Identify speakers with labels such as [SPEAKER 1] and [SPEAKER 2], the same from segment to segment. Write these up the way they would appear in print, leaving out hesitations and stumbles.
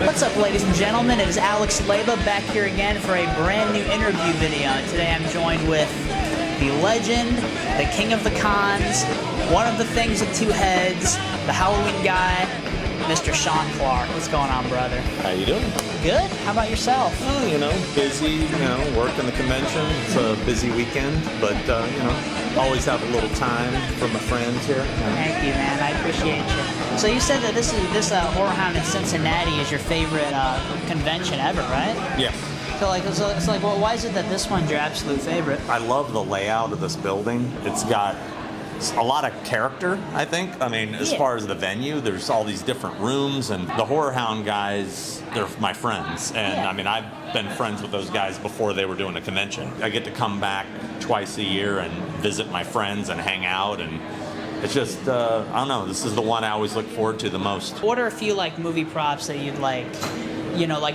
[SPEAKER 1] What's up, ladies and gentlemen? It is Alex Leba back here again for a brand new interview video. Today I'm joined with the legend, the king of the cons, one of the things with two heads, the Halloween guy, Mr. Sean Clark. What's going on, brother?
[SPEAKER 2] How you doing?
[SPEAKER 1] Good. How about yourself?
[SPEAKER 2] Oh, busy, working the convention. It's a busy weekend, but, always have a little time for my friends here.
[SPEAKER 1] Thank you, man. I appreciate you. So you said that this Horror Hound in Cincinnati is your favorite convention ever, right?
[SPEAKER 2] Yeah.
[SPEAKER 1] So it's like, well, why is it that this one's your absolute favorite?
[SPEAKER 2] I love the layout of this building. It's got a lot of character, I think. I mean, as far as the venue, there's all these different rooms, and the Horror Hound guys, they're my friends. And I mean, I've been friends with those guys before they were doing a convention. I get to come back twice a year and visit my friends and hang out, and it's just, I don't know, this is the one I always look forward to the most.
[SPEAKER 1] What are a few movie props that you'd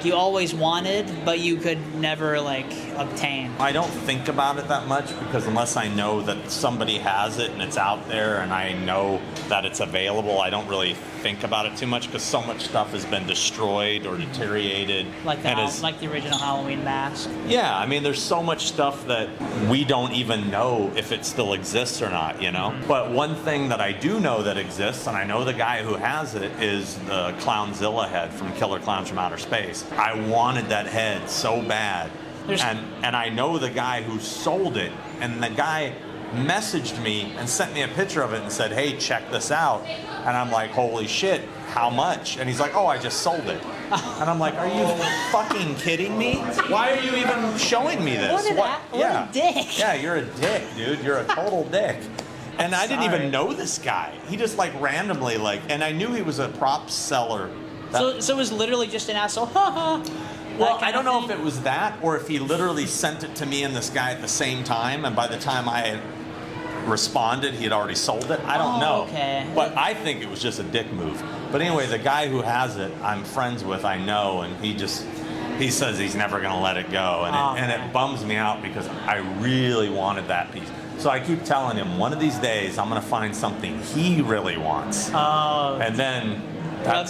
[SPEAKER 1] you always wanted, but you could never obtain?
[SPEAKER 2] I don't think about it that much, because unless I know that somebody has it and it's out there and I know that it's available, I don't really think about it too much, because so much stuff has been destroyed or deteriorated.
[SPEAKER 1] Like the original Halloween mask?
[SPEAKER 2] Yeah, I mean, there's so much stuff that we don't even know if it still exists or not, But one thing that I do know that exists, and I know the guy who has it, is the Clownzilla head from Killer Clowns from Outer Space. I wanted that head so bad. And I know the guy who sold it, and the guy messaged me and sent me a picture of it and said, hey, check this out. And I'm like, holy shit, how much? And he's like, oh, I just sold it. And I'm like, are you fucking kidding me? Why are you even showing me this?
[SPEAKER 1] What a dick.
[SPEAKER 2] Yeah, you're a dick, dude. You're a total dick. And I didn't even know this guy. He just randomly and I knew he was a prop seller.
[SPEAKER 1] So it was literally just an asshole,
[SPEAKER 2] Well, I don't know if it was that, or if he literally sent it to me and this guy at the same time, and by the time I had responded, he had already sold it. I don't know.
[SPEAKER 1] Okay.
[SPEAKER 2] But I think it was just a dick move. But anyway, the guy who has it, I'm friends with, I know, and he says he's never going to let it go. And it bums me out, because I really wanted that piece. So I keep telling him, one of these days, I'm going to find something he really wants.
[SPEAKER 1] Oh.
[SPEAKER 2] And then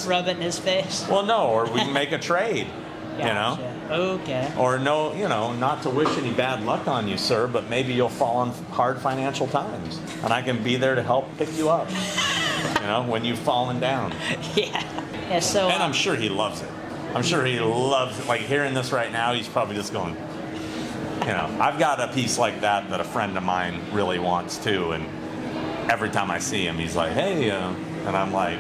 [SPEAKER 1] rub it in his face?
[SPEAKER 2] Well, no, or we can make a trade.
[SPEAKER 1] Gotcha. Okay.
[SPEAKER 2] Or no, not to wish any bad luck on you, sir, but maybe you'll fall on hard financial times, and I can be there to help pick you up, when you've fallen down.
[SPEAKER 1] Yeah, so...
[SPEAKER 2] And I'm sure he loves it. I'm sure he loves it. Hearing this right now, he's probably just going, I've got a piece like that a friend of mine really wants too, and every time I see him, he's like, hey, and I'm like,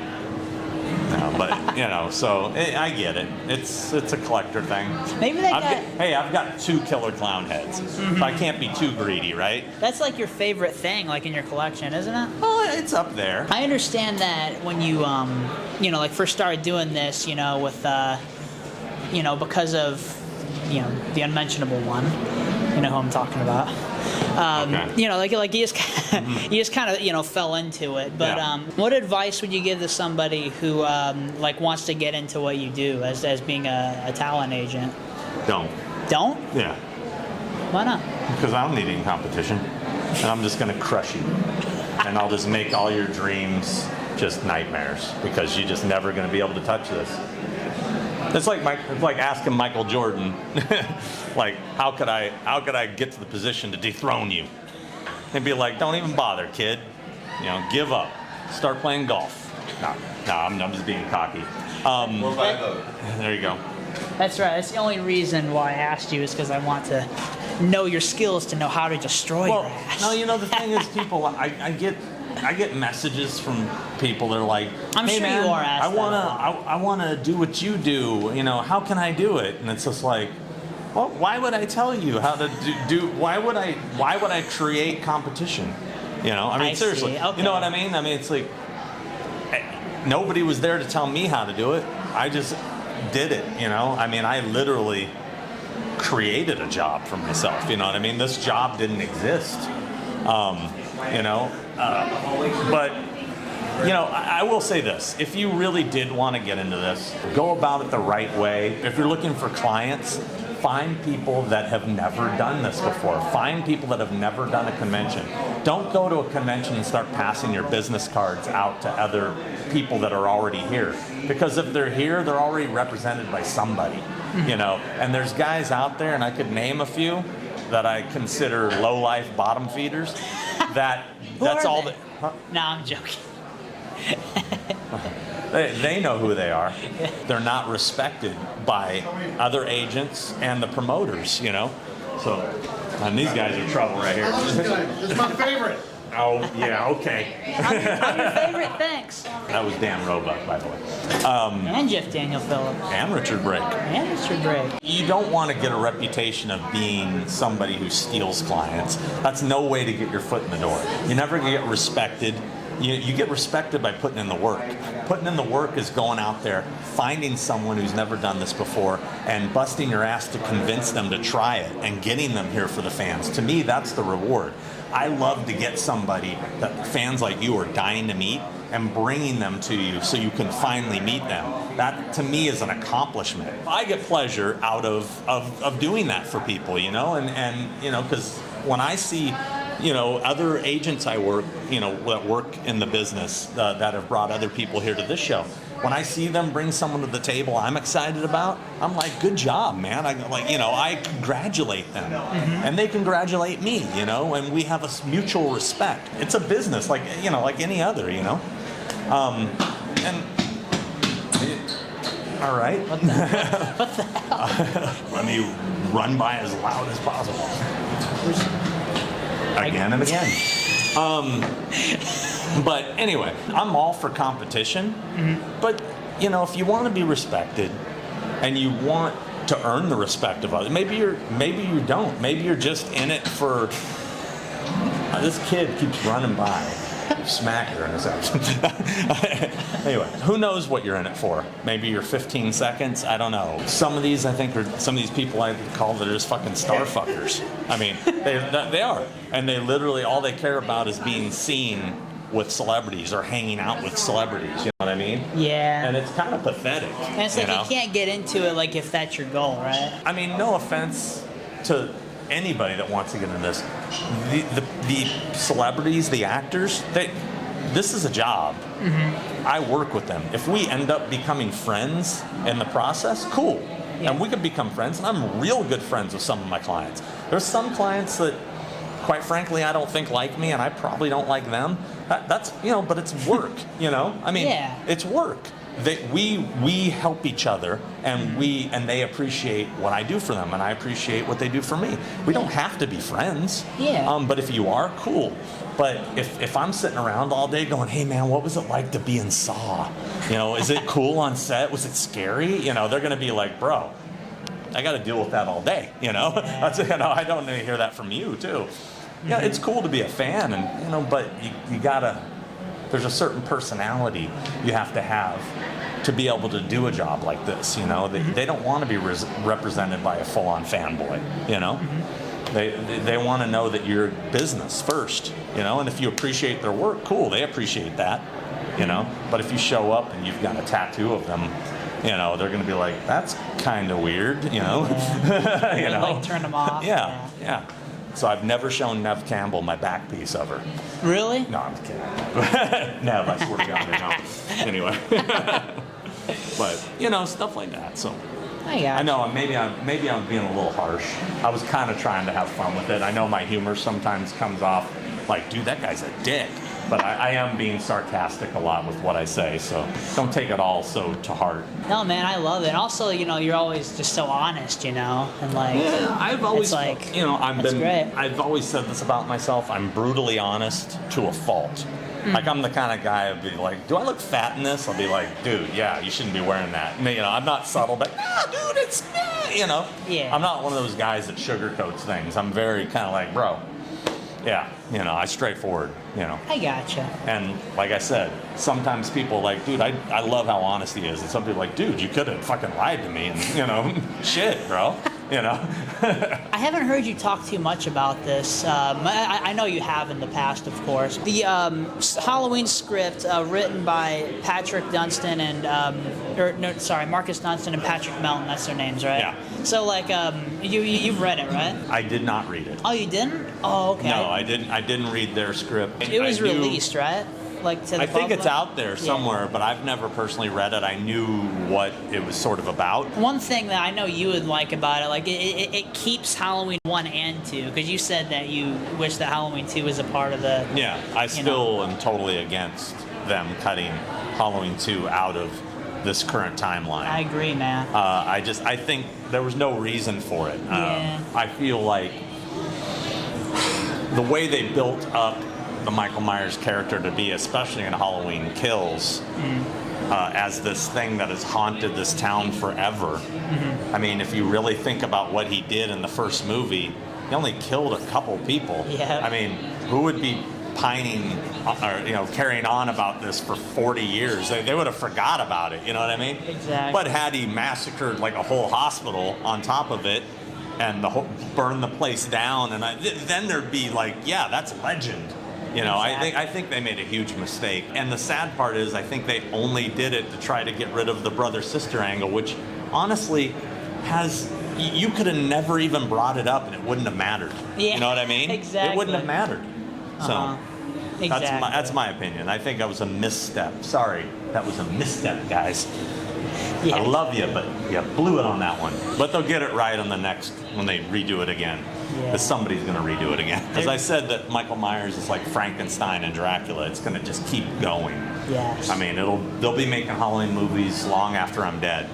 [SPEAKER 2] no, but so I get it. It's a collector thing.
[SPEAKER 1] Maybe
[SPEAKER 2] I've got 2 killer clown heads. Mm-hmm. So I can't be too greedy, right?
[SPEAKER 1] That's your favorite thing, in your collection, isn't it?
[SPEAKER 2] Oh, it's up there.
[SPEAKER 1] I understand that when you first started doing this, with because of the unmentionable one. You know who I'm talking about.
[SPEAKER 2] Okay.
[SPEAKER 1] You just kind of fell into it. But what advice would you give to somebody who wants to get into what you do as being a talent agent?
[SPEAKER 2] Don't. Yeah.
[SPEAKER 1] Why not?
[SPEAKER 2] Because I don't need any competition, and I'm just going to crush you, and I'll just make all your dreams just nightmares, because you're just never going to be able to touch this. It's like asking Michael Jordan, how could I get to the position to dethrone you? And be like, don't even bother, kid. Give up. Start playing golf. No, I'm just being cocky. There you go.
[SPEAKER 1] That's right. That's the only reason why I asked you, is because I want to know your skills, to know how to destroy your ass.
[SPEAKER 2] No, the thing is, people, I get messages from people that are like,
[SPEAKER 1] I'm
[SPEAKER 2] hey,
[SPEAKER 1] sure
[SPEAKER 2] man,
[SPEAKER 1] you are asked
[SPEAKER 2] I want to do what you do. How can I do it? And it's just like, well, why would I tell you how to do? Why would I create competition? Seriously.
[SPEAKER 1] Okay.
[SPEAKER 2] You know what I mean? I mean, it's like nobody was there to tell me how to do it. I just did it. I mean, I literally created a job for myself. You know what I mean? This job didn't exist. But I will say this. If you really did want to get into this, go about it the right way. If you're looking for clients, Find people that have never done this before. Find people that have never done a convention. Don't go to a convention and start passing your business cards out to other people that are already here. Because if they're here, they're already represented by somebody, you know. And there's guys out there, and I could name a few, that I consider low-life bottom feeders. That's all that. Huh?
[SPEAKER 1] No, I'm joking.
[SPEAKER 2] They know who they are. They're not respected by other agents and the promoters, you know. So, and these guys are trouble right here.
[SPEAKER 3] This is my favorite.
[SPEAKER 2] Oh, yeah, okay.
[SPEAKER 1] I'm your favorite, thanks.
[SPEAKER 2] That was Dan Roebuck, by the way.
[SPEAKER 1] And Jeff Daniel Phillips.
[SPEAKER 2] And Richard Brake.
[SPEAKER 1] And Richard Brake.
[SPEAKER 2] You don't want to get a reputation of being somebody who steals clients. That's no way to get your foot in the door. You never get respected. You get respected by putting in the work. Putting in the work is going out there, finding someone who's never done this before, and busting your ass to convince them to try it and getting them here for the fans. To me, that's the reward. I love to get somebody that fans like you are dying to meet and bringing them to you so you can finally meet them. That, to me, is an accomplishment. I get pleasure out of doing that for people, you know, and you know, because when I see, you know, other agents I work, you know, that work in the business that have brought other people here to this show, when I see them bring someone to the table I'm excited about, I'm like, good job, man. I congratulate them, and they congratulate me, you know, and we have a mutual respect. It's a business, like, you know, like any other, you know. And all right.
[SPEAKER 1] What the hell?
[SPEAKER 2] Let me run by as loud as possible. Again and again. But anyway, I'm all for competition. But, you know, if you want to be respected and you want to earn the respect of others, maybe you don't. Maybe you're just in it for. This kid keeps running by. Smack her in his house. Anyway, who knows what you're in it for? Maybe you're 15 seconds. I don't know. Some of these, I think, are some of these people I call that are just fucking star fuckers. I mean, they are, and they literally all they care about is being seen with celebrities or hanging out with celebrities. You know what I mean?
[SPEAKER 1] Yeah.
[SPEAKER 2] And it's kind of pathetic.
[SPEAKER 1] And it's like you can't get into it like if that's your goal, right?
[SPEAKER 2] I mean, no offense to anybody that wants to get into this. The celebrities, the actors, this is a job. I work with them. If we end up becoming friends in the process, cool. Yeah. And we could become friends, and I'm real good friends with some of my clients. There's some clients that, quite frankly, I don't think like me, and I probably don't like them. That's, you know, but it's work, you know? I mean, It's work. We help each other, and they appreciate what I do for them, and I appreciate what they do for me. We don't have to be friends.
[SPEAKER 1] Yeah.
[SPEAKER 2] But if you are, cool. But if I'm sitting around all day going, hey man, what was it like to be in Saw? You know, is it cool on set? Was it scary? You know, they're gonna be like, bro, I got to deal with that all day. You know, you know, I don't need to hear that from you too. Yeah, it's cool to be a fan, and you know, but you gotta. There's a certain personality you have to be able to do a job like this. You know, they don't want to be represented by a full-on fanboy. You know, they want to know that you're business first. You know, and if you appreciate their work, cool, they appreciate that. You know, but if you show up and you've got a tattoo of them, you know, they're going to be like, that's kind of weird. You know, you know,
[SPEAKER 1] like turn them off.
[SPEAKER 2] Yeah. So I've never shown Nev Campbell my back piece of her.
[SPEAKER 1] Really?
[SPEAKER 2] No, I'm kidding. Nev, I swear to God, I know. Anyway. But, you know, stuff like that. So I know maybe I'm being a little harsh. I was kind of trying to have fun with it. I know my humor sometimes comes off like, dude, that guy's a dick. But I am being sarcastic a lot with what I say, so don't take it all so to heart.
[SPEAKER 1] No, man, I love it. And also, you know, you're always just so honest, you know, and like.
[SPEAKER 2] Yeah, I've always,
[SPEAKER 1] like,
[SPEAKER 2] you know,
[SPEAKER 1] great.
[SPEAKER 2] I've always said this about myself. I'm brutally honest to a fault. Like, I'm the kind of guy who'd be like, do I look fat in this? I'll be like, dude, yeah, you shouldn't be wearing that. And, you know, I'm not subtle, but, dude, it's, you know.
[SPEAKER 1] Yeah.
[SPEAKER 2] I'm not one of those guys that sugarcoats things. I'm very kind of like, bro, yeah, you know, I straightforward, you know.
[SPEAKER 1] I gotcha.
[SPEAKER 2] And like I said, sometimes people are like, dude, I love how honest he is. And some people are like, dude, you could have fucking lied to me. And, you know, shit, bro. you know.
[SPEAKER 1] I haven't heard you talk too much about this. I know you have in the past, of course. The Halloween script written by Patrick Dunstan and Marcus Dunstan and Patrick Melton. That's their names, right?
[SPEAKER 2] Yeah.
[SPEAKER 1] So like, you've read it, right?
[SPEAKER 2] I did not read it.
[SPEAKER 1] Oh, you didn't? Oh, okay.
[SPEAKER 2] No, I didn't. I didn't read their script.
[SPEAKER 1] It was released, right? Like to the
[SPEAKER 2] I think
[SPEAKER 1] public?
[SPEAKER 2] it's out there somewhere, but I've never personally read it. I knew what it was sort of about.
[SPEAKER 1] One thing that I know you would like about it, like it keeps Halloween 1 and 2, because you said that you wish that Halloween 2 was a part of the...
[SPEAKER 2] Yeah, I still am totally against them cutting Halloween 2 out of this current timeline.
[SPEAKER 1] I agree, man.
[SPEAKER 2] I think there was no reason for it.
[SPEAKER 1] Yeah.
[SPEAKER 2] I feel like the way they built up the Michael Myers character to be, especially in Halloween Kills, as this thing that has haunted this town forever. I mean, if you really think about what he did in the first movie, he only killed a couple people.
[SPEAKER 1] Yeah.
[SPEAKER 2] I mean, who would be pining or carrying on about this for 40 years? They would have forgot about it, you know what I mean?
[SPEAKER 1] Exactly.
[SPEAKER 2] But had he massacred like a whole hospital on top of it and burn the place down, and then there'd be like, yeah, that's legend. You know,
[SPEAKER 1] Exactly.
[SPEAKER 2] I think they made a huge mistake. And the sad part is I think they only did it to try to get rid of the brother-sister angle, which honestly you could have never even brought it up and it wouldn't have mattered.
[SPEAKER 1] Yeah,
[SPEAKER 2] you know what I mean?
[SPEAKER 1] exactly.
[SPEAKER 2] It wouldn't have mattered. So
[SPEAKER 1] Exactly.
[SPEAKER 2] that's my opinion. I think that was a misstep. Sorry, that was a misstep, guys.
[SPEAKER 1] Yeah.
[SPEAKER 2] I love you, but you blew it on that one. But they'll get it right on the next when they redo it again.
[SPEAKER 1] Yeah.
[SPEAKER 2] Because somebody's going to redo it again. As I said, that Michael Myers is like Frankenstein and Dracula. It's going to just keep going.
[SPEAKER 1] Yes.
[SPEAKER 2] I mean, they'll be making Halloween movies long after I'm dead.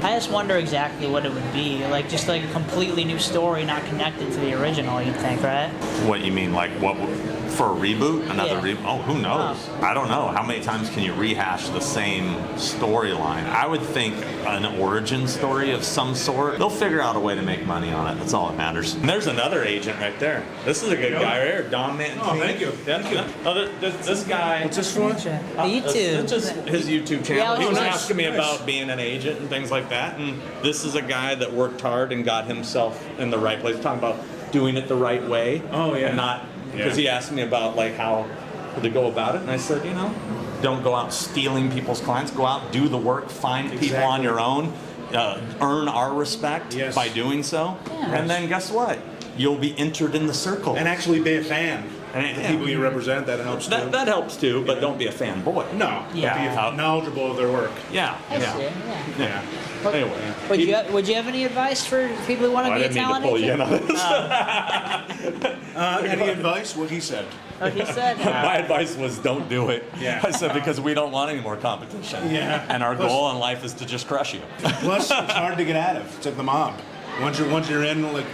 [SPEAKER 1] I just wonder exactly what it would be. Like, just like a completely new story not connected to the original, you'd think, right?
[SPEAKER 2] What you mean, like what for a reboot? Another
[SPEAKER 1] Yeah.
[SPEAKER 2] reboot? Oh, who knows? I don't know. How many times can you rehash the same storyline? I would think an origin story of some sort. They'll figure out a way to make money on it. That's all that matters. And there's another agent right there. This is a good guy right here, Don Mancini.
[SPEAKER 3] Oh, thank you.
[SPEAKER 2] Yeah.
[SPEAKER 3] Thank you.
[SPEAKER 2] Oh, this guy.
[SPEAKER 3] What's this for?
[SPEAKER 1] The YouTube.
[SPEAKER 2] It's just his YouTube channel.
[SPEAKER 1] Yeah,
[SPEAKER 2] he was
[SPEAKER 1] nice,
[SPEAKER 2] asking me
[SPEAKER 3] nice.
[SPEAKER 2] about being an agent and things like that. And this is a guy that worked hard and got himself in the right place. Talking about doing it the right way.
[SPEAKER 3] Oh, yeah.
[SPEAKER 2] And not because he asked me about like how to go about it, and I said, don't go out stealing people's clients. Go out, do the work, find people on your own, earn our respect
[SPEAKER 3] Yes.
[SPEAKER 2] by doing so,
[SPEAKER 1] Yeah.
[SPEAKER 2] and then guess what? You'll be entered in the circle.
[SPEAKER 3] And actually be a fan.
[SPEAKER 2] And
[SPEAKER 3] The people you represent, that helps too.
[SPEAKER 2] that helps too, but don't be a fanboy.
[SPEAKER 3] No.
[SPEAKER 1] Yeah.
[SPEAKER 3] Be knowledgeable of their work.
[SPEAKER 2] Yeah.
[SPEAKER 1] I
[SPEAKER 2] yeah.
[SPEAKER 1] see, yeah.
[SPEAKER 3] Yeah.
[SPEAKER 2] Anyway.
[SPEAKER 1] Would you have any advice for people who want to
[SPEAKER 2] I
[SPEAKER 1] be a
[SPEAKER 2] didn't mean to
[SPEAKER 1] talent
[SPEAKER 2] pull you in
[SPEAKER 1] agent?
[SPEAKER 2] on this.
[SPEAKER 3] Any advice? What he said.
[SPEAKER 1] Oh, he said.
[SPEAKER 2] My advice was don't do it.
[SPEAKER 3] Yeah.
[SPEAKER 2] I said because we don't want any more competition.
[SPEAKER 3] Yeah.
[SPEAKER 2] And our
[SPEAKER 3] Plus-
[SPEAKER 2] goal in life is to just crush you.
[SPEAKER 3] Plus, it's hard to get out of. It's like the mob. Once you're in, like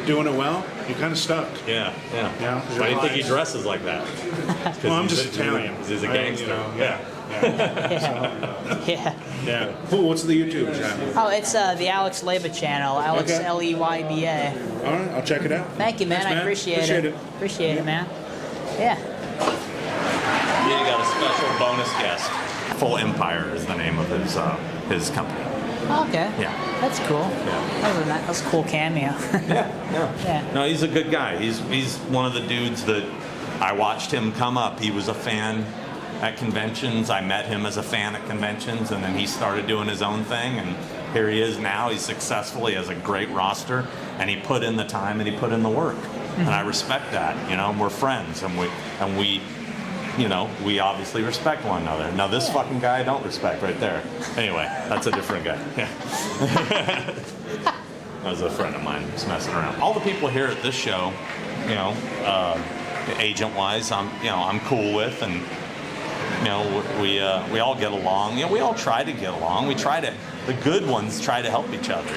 [SPEAKER 3] doing it well, you're kind of stuck.
[SPEAKER 2] Yeah, yeah.
[SPEAKER 3] Yeah,
[SPEAKER 2] Why do you think he
[SPEAKER 3] lies.
[SPEAKER 2] dresses like that?
[SPEAKER 3] Well, I'm just Italian.
[SPEAKER 2] He's a
[SPEAKER 3] Right?
[SPEAKER 2] gangster.
[SPEAKER 3] Yeah.
[SPEAKER 1] Yeah.
[SPEAKER 3] Yeah. Cool. What's the YouTube channel?
[SPEAKER 1] Oh, it's the Alex Leyba channel. Alex
[SPEAKER 3] Okay.
[SPEAKER 1] Leyba.
[SPEAKER 3] All right, I'll check it out.
[SPEAKER 1] Thank you, man.
[SPEAKER 3] Thanks,
[SPEAKER 1] I appreciate it. Appreciate it, man. Yeah.
[SPEAKER 2] Yeah, you got a special bonus guest. Full Empire is the name of his company.
[SPEAKER 1] Okay.
[SPEAKER 2] Yeah.
[SPEAKER 1] That's cool.
[SPEAKER 2] Yeah.
[SPEAKER 1] That's a cool cameo. Yeah.
[SPEAKER 2] No, he's a good guy. He's one of the dudes that I watched him come up. He was a fan at conventions. I met him as a fan at conventions, and then he started doing his own thing, and here he is now. He's successful. He has a great roster, and he put in the time and he put in the work. And I respect that. And we're friends, and we we obviously respect one another. Now this fucking guy I don't respect right there. Anyway, that's a different guy. Yeah. That was a friend of mine just messing around. All the people here at this show, agent-wise, I'm cool with, and we all get along. We all try to get along. The good ones try to help each other.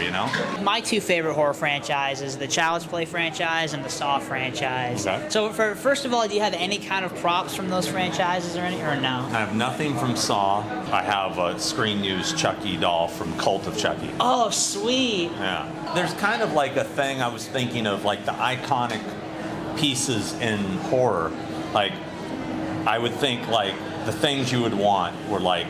[SPEAKER 1] My two favorite horror franchises, the Child's Play franchise and the Saw franchise.
[SPEAKER 2] Okay.
[SPEAKER 1] So, first of all, do you have any kind of props from those franchises or no?
[SPEAKER 2] I have nothing from Saw. I have a screen-used Chucky doll from Cult of Chucky.
[SPEAKER 1] Oh, sweet.
[SPEAKER 2] Yeah. There's kind of like a thing I was thinking of, like the iconic pieces in horror. Like, I would think like the things you would want were like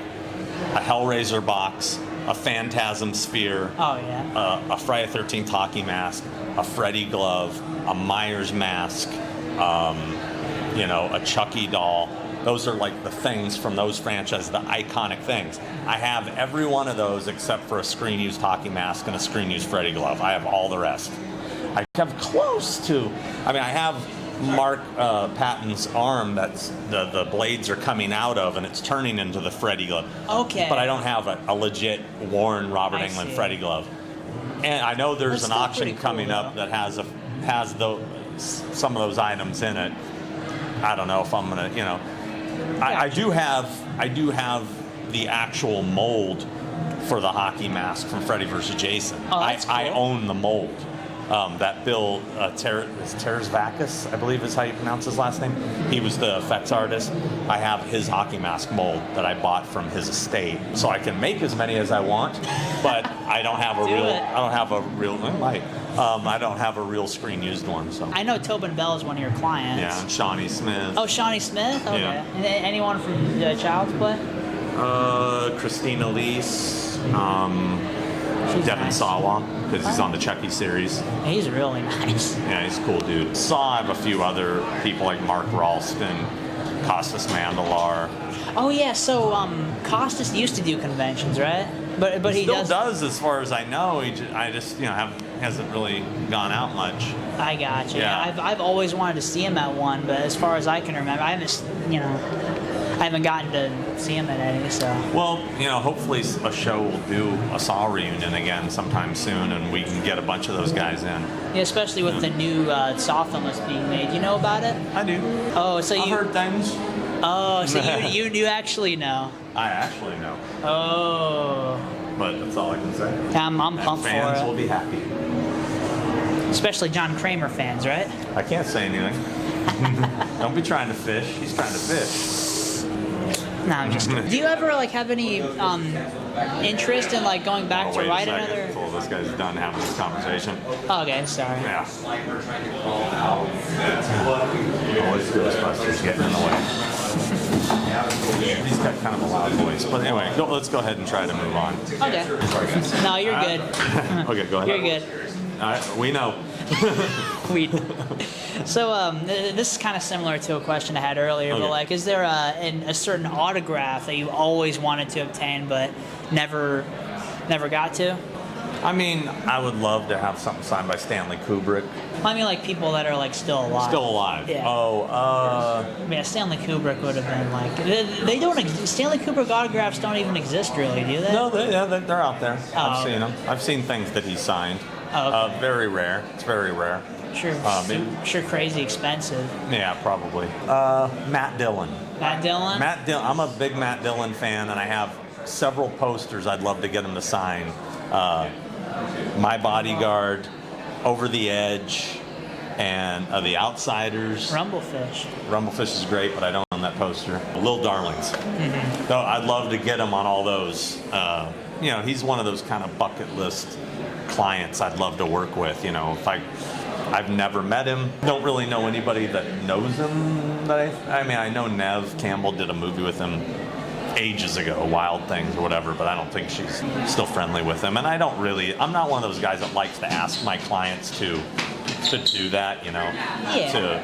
[SPEAKER 2] a Hellraiser box a Phantasm sphere,
[SPEAKER 1] Oh yeah.
[SPEAKER 2] a Friday 13th hockey mask, a Freddy glove, a Myers mask, a Chucky doll. Those are like the things from those franchises, the iconic things. I have every one of those except for a screen-used hockey mask and a screen-used Freddy glove. I have all the rest. I have close to, I have Mark Patton's arm that's the blades are coming out of, and it's turning into the Freddy glove.
[SPEAKER 1] Okay.
[SPEAKER 2] But I don't have a legit worn Robert
[SPEAKER 1] I
[SPEAKER 2] Englund
[SPEAKER 1] see.
[SPEAKER 2] Freddy glove. And I know there's
[SPEAKER 1] That's
[SPEAKER 2] an
[SPEAKER 1] still
[SPEAKER 2] auction
[SPEAKER 1] pretty cool,
[SPEAKER 2] coming up
[SPEAKER 1] though.
[SPEAKER 2] that has some of those items in it. I don't know if I'm gonna, I do have the actual mold for the hockey mask from Freddy vs. Jason.
[SPEAKER 1] Oh, that's
[SPEAKER 2] I
[SPEAKER 1] cool.
[SPEAKER 2] own the mold. That Bill Terzvakis, I believe is how you pronounce his last name. He was the effects artist. I have his hockey mask mold that I bought from his estate, so I can make as many as I want. But I don't have a
[SPEAKER 1] Do
[SPEAKER 2] real.
[SPEAKER 1] it.
[SPEAKER 2] I don't have a real. I don't have a real screen used one. So.
[SPEAKER 1] I know Tobin Bell is one of your clients.
[SPEAKER 2] Yeah, and Shawnee Smith.
[SPEAKER 1] Oh, Shawnee Smith. Okay.
[SPEAKER 2] Yeah.
[SPEAKER 1] And anyone from Child's Play?
[SPEAKER 2] Christina Lease.
[SPEAKER 1] She's
[SPEAKER 2] Devin
[SPEAKER 1] nice.
[SPEAKER 2] Sawa, because he's on the Chucky series.
[SPEAKER 1] He's really nice.
[SPEAKER 2] Yeah, he's a cool dude. Saw I have a few other people like Mark Ralston, Costas Mandalar.
[SPEAKER 1] Oh yeah. So Costas used to do conventions, right? But he
[SPEAKER 2] Still does, as far as I know. I just hasn't really gone out much.
[SPEAKER 1] I gotcha.
[SPEAKER 2] Yeah.
[SPEAKER 1] I've always wanted to see him at one, but as far as I can remember, I haven't gotten to see him at any. So.
[SPEAKER 2] Well, hopefully a show will do a Saw reunion again sometime soon, and we can get a bunch of those guys in.
[SPEAKER 1] Yeah, especially with the new Saw film that's being made. You know about it?
[SPEAKER 2] I do.
[SPEAKER 1] Oh, so
[SPEAKER 2] I've
[SPEAKER 1] you?
[SPEAKER 2] heard things.
[SPEAKER 1] Oh, so you do actually know?
[SPEAKER 2] I actually know,
[SPEAKER 1] Oh.
[SPEAKER 2] but that's all I can say.
[SPEAKER 1] I'm
[SPEAKER 2] And
[SPEAKER 1] pumped for
[SPEAKER 2] fans will
[SPEAKER 1] it.
[SPEAKER 2] be happy.
[SPEAKER 1] Especially John Kramer fans, right?
[SPEAKER 2] I can't say anything. Don't be trying to fish. He's trying to fish.
[SPEAKER 1] No, I'm just kidding. Do you ever have any interest in going back to
[SPEAKER 2] Wait a
[SPEAKER 1] write
[SPEAKER 2] second
[SPEAKER 1] another?
[SPEAKER 2] until this guy's done having this conversation.
[SPEAKER 1] Oh, okay, sorry.
[SPEAKER 2] Yeah. Always Ghostbusters getting in the way. He's got kind of a loud voice. But anyway, let's go ahead and try to move on.
[SPEAKER 1] Okay.
[SPEAKER 2] Sorry, guys.
[SPEAKER 1] No, you're good.
[SPEAKER 2] Okay, go ahead.
[SPEAKER 1] You're good.
[SPEAKER 2] All right, we know.
[SPEAKER 1] So this is kind of similar to a question I had earlier,
[SPEAKER 2] Okay.
[SPEAKER 1] but is there a certain autograph that you always wanted to obtain but never got to?
[SPEAKER 2] I would love to have something signed by Stanley Kubrick.
[SPEAKER 1] I mean, people that are still alive.
[SPEAKER 2] Still alive.
[SPEAKER 1] Yeah.
[SPEAKER 2] Oh,
[SPEAKER 1] Stanley Kubrick would have been they don't. Stanley Kubrick autographs don't even exist really, do they?
[SPEAKER 2] no, they're out there.
[SPEAKER 1] Oh,
[SPEAKER 2] I've seen
[SPEAKER 1] okay.
[SPEAKER 2] them. I've seen things that he signed.
[SPEAKER 1] Oh, okay.
[SPEAKER 2] Very rare. It's very rare.
[SPEAKER 1] Sure. Sure, crazy expensive.
[SPEAKER 2] Yeah, probably. Matt Dillon.
[SPEAKER 1] Matt Dillon.
[SPEAKER 2] Matt Dillon. I'm a big Matt Dillon fan, and I have several posters I'd love to get him to sign. My Bodyguard, Over the Edge, and The Outsiders.
[SPEAKER 1] Rumblefish.
[SPEAKER 2] Rumblefish is great, but I don't own that poster. Little Darlings.
[SPEAKER 1] Mm-hmm.
[SPEAKER 2] So I'd love to get him on all those. He's one of those kind of bucket list clients I'd love to work with. If I've never met him, don't really know anybody that knows him. I know Nev Campbell did a movie with him ages ago, Wild Things or whatever, but I don't think she's still friendly with him. And I'm not one of those guys that likes to ask my clients to do that,
[SPEAKER 1] Yeah.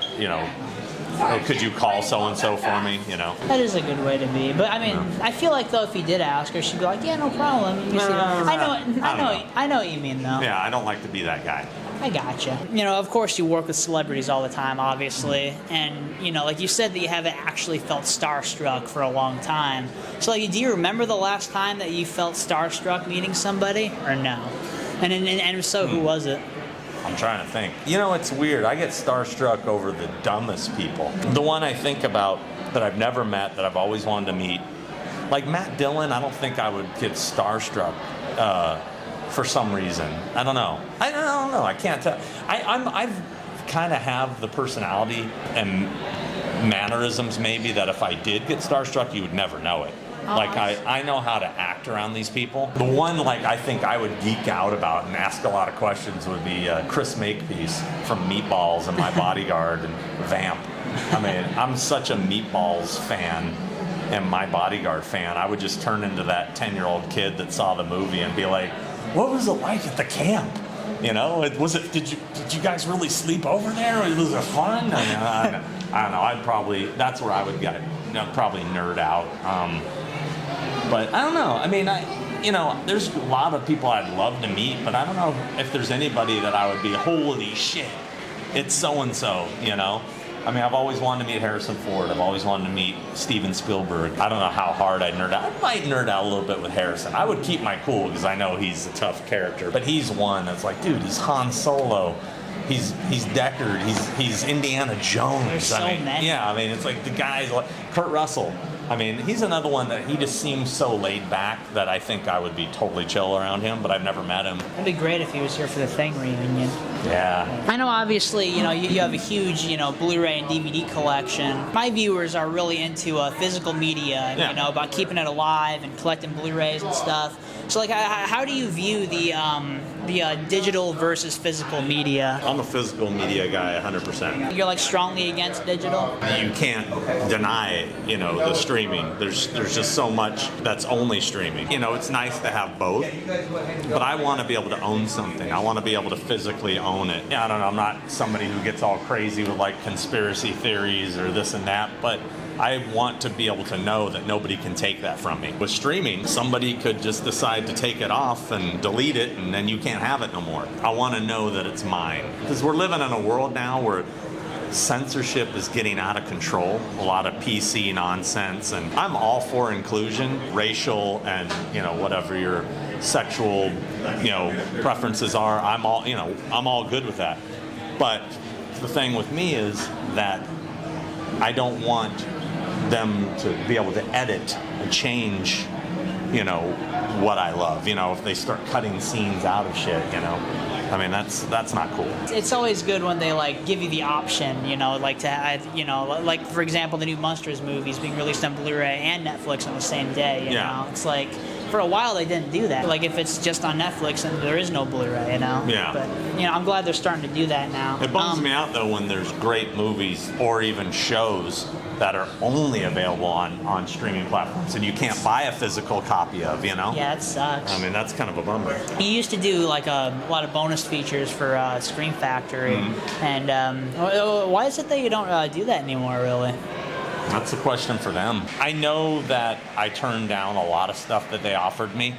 [SPEAKER 2] Oh, could you call so-and-so for me,
[SPEAKER 1] That is a good way to be. But I feel though if you did ask her, she'd be like, yeah, no problem. You see that. I know what you mean though.
[SPEAKER 2] Yeah, I don't like to be that guy.
[SPEAKER 1] I gotcha. Of course you work with celebrities all the time, obviously. And, like you said that you haven't actually felt starstruck for a long time. So, do you remember the last time that you felt starstruck meeting somebody or no? And if so, who was it?
[SPEAKER 2] I'm trying to think. It's weird. I get starstruck over the dumbest people. The one I think about that I've never met, that I've always wanted to meet, like Matt Dillon, I don't think I would get starstruck for some reason. I don't know. I can't tell. I've kind of have the personality and mannerisms maybe that if I did get starstruck, you would never know it. I know how to act around these people. The one I think I would geek out about and ask a lot of questions would be Chris Makepeace from Meatballs and My Bodyguard and Vamp. I'm such a Meatballs fan. am my Bodyguard fan, I would just turn into that 10-year-old kid that saw the movie and be like, what was it like at the camp? You know, did you guys really sleep over there? Was it fun? I don't know. That's where I would get, probably nerd out. But I don't know. I mean, there's a lot of people I'd love to meet, but I don't know if there's anybody that I would be, holy shit, it's so-and-so, you know? I mean, I've always wanted to meet Harrison Ford. I've always wanted to meet Steven Spielberg. I don't know how hard I'd nerd out. I might nerd out a little bit with Harrison. I would keep my cool because I know he's a tough character. But he's one that's like, dude, he's Han Solo. He's Deckard. He's Indiana Jones.
[SPEAKER 1] There's so many.
[SPEAKER 2] Yeah, I mean, it's like the guys like Kurt Russell. I mean, he's another one that he just seems so laid back that I think I would be totally chill around him, but I've never met him.
[SPEAKER 1] It'd be great if he was here for the Thing reunion.
[SPEAKER 2] Yeah.
[SPEAKER 1] I know, obviously, you have a huge, Blu-ray and DVD collection. My viewers are really into physical media, and, about keeping it alive and collecting Blu-rays and stuff. So, like, how do you view the digital versus physical media?
[SPEAKER 2] I'm a physical media guy, 100%.
[SPEAKER 1] You're, like, strongly against digital?
[SPEAKER 2] You can't deny, the streaming. There's just so much that's only streaming. It's nice to have both, but I want to be able to own something. I want to be able to physically own it. Yeah, I don't know. I'm not somebody who gets all crazy with like conspiracy theories or this and that, but I want to be able to know that nobody can take that from me. With streaming, somebody could just decide to take it off and delete it, and then you can't have it no more. I want to know that it's mine. Because we're living in a world now where censorship is getting out of control. A lot of PC nonsense, and I'm all for inclusion, racial and, whatever your sexual, preferences are. I'm all good with that. But the thing with me is that I don't want them to be able to edit and change, what I love. If they start cutting scenes out of shit, I mean, that's not cool.
[SPEAKER 1] It's always good when they like give you the option, like to add, like for example, the new Monsters movies being released on Blu-ray and Netflix on the same day. You know, it's like for a while they didn't do that. Like if it's just on Netflix and there is no Blu-ray,
[SPEAKER 2] Yeah.
[SPEAKER 1] But I'm glad they're starting to do that now.
[SPEAKER 2] It bums me out though when there's great movies or even shows that are only available on streaming platforms and you can't buy a physical copy of,
[SPEAKER 1] Yeah, it sucks.
[SPEAKER 2] I mean, that's kind of a bummer.
[SPEAKER 1] You used to do like a lot of bonus features for Scream Factory, and why is it that you don't do that anymore, really?
[SPEAKER 2] That's a question for them. I know that I turned down a lot of stuff that they offered me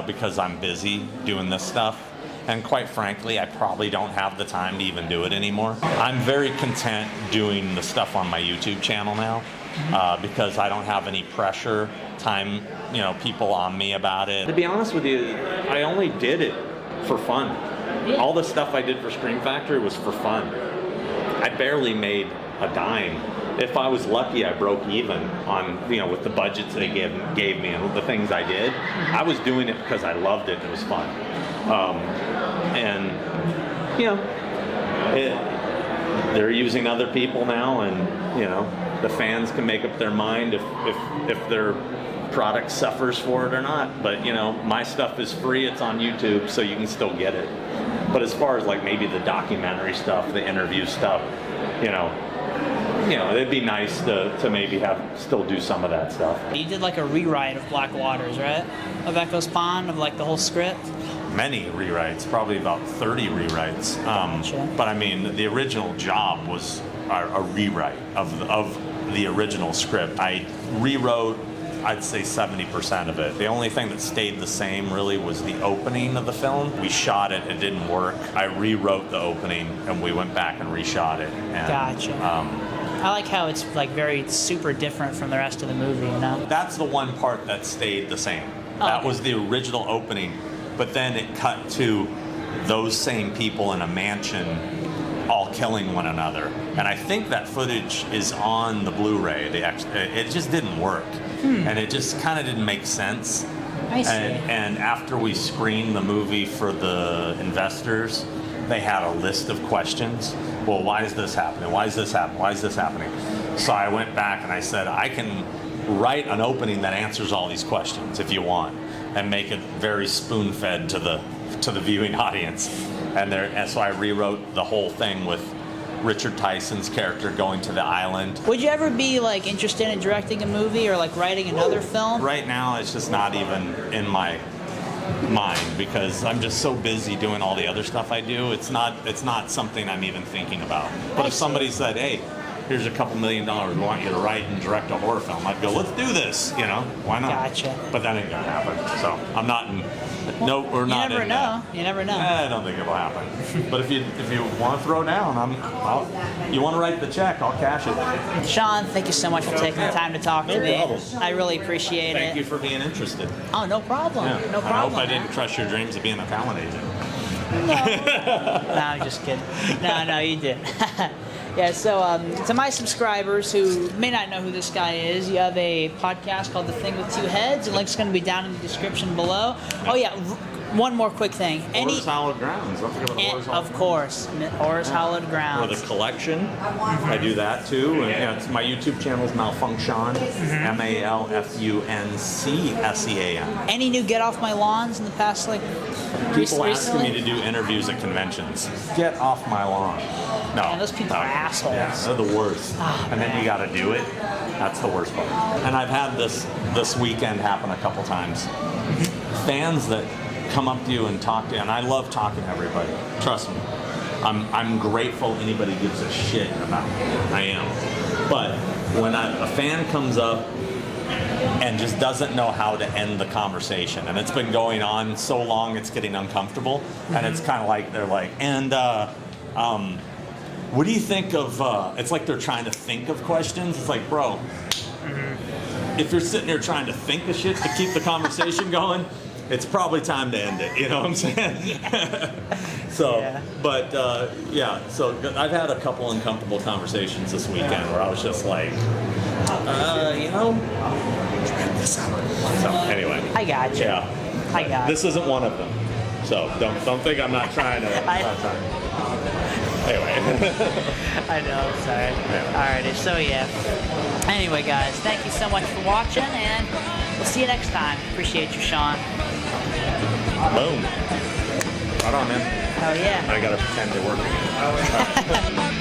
[SPEAKER 2] because I'm busy doing this stuff. And quite frankly, I probably don't have the time to even do it anymore. I'm very content doing the stuff on my YouTube channel now because I don't have any pressure, time, people on me about it. To be honest with you, I only did it for fun. Yeah. All the stuff I did for Scream Factory was for fun. I barely made a dime. If I was lucky, I broke even on, with the budgets they gave me and the things I did. I was doing it because I loved it and it was fun. They're using other people now, and the fans can make up their mind if their product suffers for it or not. But my stuff is free; it's on YouTube, so you can still get it. But as far as like maybe the documentary stuff, the interview stuff, it'd be nice to maybe still do some of that stuff.
[SPEAKER 1] You did like a rewrite of Black Waters, right? Of Echo's Pond, of like the whole script?
[SPEAKER 2] Many rewrites, probably about 30 rewrites. But I mean, the original job was a rewrite of the original script. I rewrote, I'd say 70% of it. The only thing that stayed the same really was the opening of the film. We shot it, it didn't work. I rewrote the opening and we went back and reshot it. And,
[SPEAKER 1] gotcha. I like how it's like very super different from the rest of the movie,
[SPEAKER 2] That's the one part that stayed the same. That was the original opening, but then it cut to those same people in a mansion all killing one another. And I think that footage is on the Blu-ray. It just didn't work. And it just kind of didn't make sense.
[SPEAKER 1] I see.
[SPEAKER 2] And after we screened the movie for the investors, they had a list of questions. Well, why is this happening? Why is this happening? Why is this happening? So I went back and I said, I can write an opening that answers all these questions if you want, and make it very spoon-fed to the viewing audience. And so I rewrote the whole thing with Richard Tyson's character going to the island.
[SPEAKER 1] Would you ever be like interested in directing a movie or like writing another film?
[SPEAKER 2] Right now, it's just not even in my mind because I'm just so busy doing all the other stuff I do. It's not something I'm even thinking about. But if somebody said, "Hey, here's a couple $1 million. We want you to write and direct a horror film," I'd go, "Let's do this." You know, why not?
[SPEAKER 1] Gotcha.
[SPEAKER 2] But that ain't gonna happen. So I'm not in. No, we're not
[SPEAKER 1] You never
[SPEAKER 2] in
[SPEAKER 1] know.
[SPEAKER 2] that.
[SPEAKER 1] You never know.
[SPEAKER 2] I don't think it'll happen. But if you want to throw down, you want to write the check, I'll cash it.
[SPEAKER 1] Sean, thank you so much for taking the time to talk to me.
[SPEAKER 2] problem.
[SPEAKER 1] I really appreciate it.
[SPEAKER 2] Thank you for being interested.
[SPEAKER 1] Oh, no problem.
[SPEAKER 2] Yeah.
[SPEAKER 1] No
[SPEAKER 2] I
[SPEAKER 1] problem.
[SPEAKER 2] hope I didn't crush your dreams of being a talent agent.
[SPEAKER 1] No, I'm just kidding. No, you did. Yeah, so to my subscribers who may not know who this guy is, you have a podcast called The Thing with Two Heads. The link's going to be down in the description below. Oh, yeah, one more quick thing.
[SPEAKER 2] Horror's Hallowed Grounds. Don't forget about the Horror's Hallowed
[SPEAKER 1] Of course, Horror's Hallowed
[SPEAKER 2] Or
[SPEAKER 1] Grounds.
[SPEAKER 2] the collection. I do that too. And it's my YouTube channel is Malfunction. MALFUNCSEAN.
[SPEAKER 1] Any new Get Off My Lawns in the past, like,
[SPEAKER 2] People asking
[SPEAKER 1] recently?
[SPEAKER 2] me to do interviews at conventions. Get off my lawn. No.
[SPEAKER 1] Man, those people are assholes.
[SPEAKER 2] Yeah, they're the worst.
[SPEAKER 1] Oh,
[SPEAKER 2] and then
[SPEAKER 1] man.
[SPEAKER 2] you got to do it. That's the worst part. And I've had this weekend happen a couple times. Fans that come up to you and talk to you, and I love talking to everybody. Trust me. I'm grateful anybody gives a shit about me. I am. But when a fan comes up and just doesn't know how to end the conversation, and it's been going on so long it's getting uncomfortable, and it's kind of like they're like, what do you think of, it's like they're trying to think of questions. It's like, bro, if you're sitting there trying to think of shit to keep the conversation going, it's probably time to end it. You know what I'm saying? So,
[SPEAKER 1] Yeah.
[SPEAKER 2] but so I've had a couple uncomfortable conversations this weekend where I was just like, check this out. So anyway,
[SPEAKER 1] I got you.
[SPEAKER 2] yeah,
[SPEAKER 1] I got
[SPEAKER 2] this isn't one of them. So don't think I'm not trying to. Anyway.
[SPEAKER 1] I know, sorry. Alrighty, so yeah. Anyway, guys, thank you so much for watching, and we'll see you next time. Appreciate you, Sean.
[SPEAKER 2] Boom. Right on, man.
[SPEAKER 1] Hell yeah.
[SPEAKER 2] I gotta pretend to work again.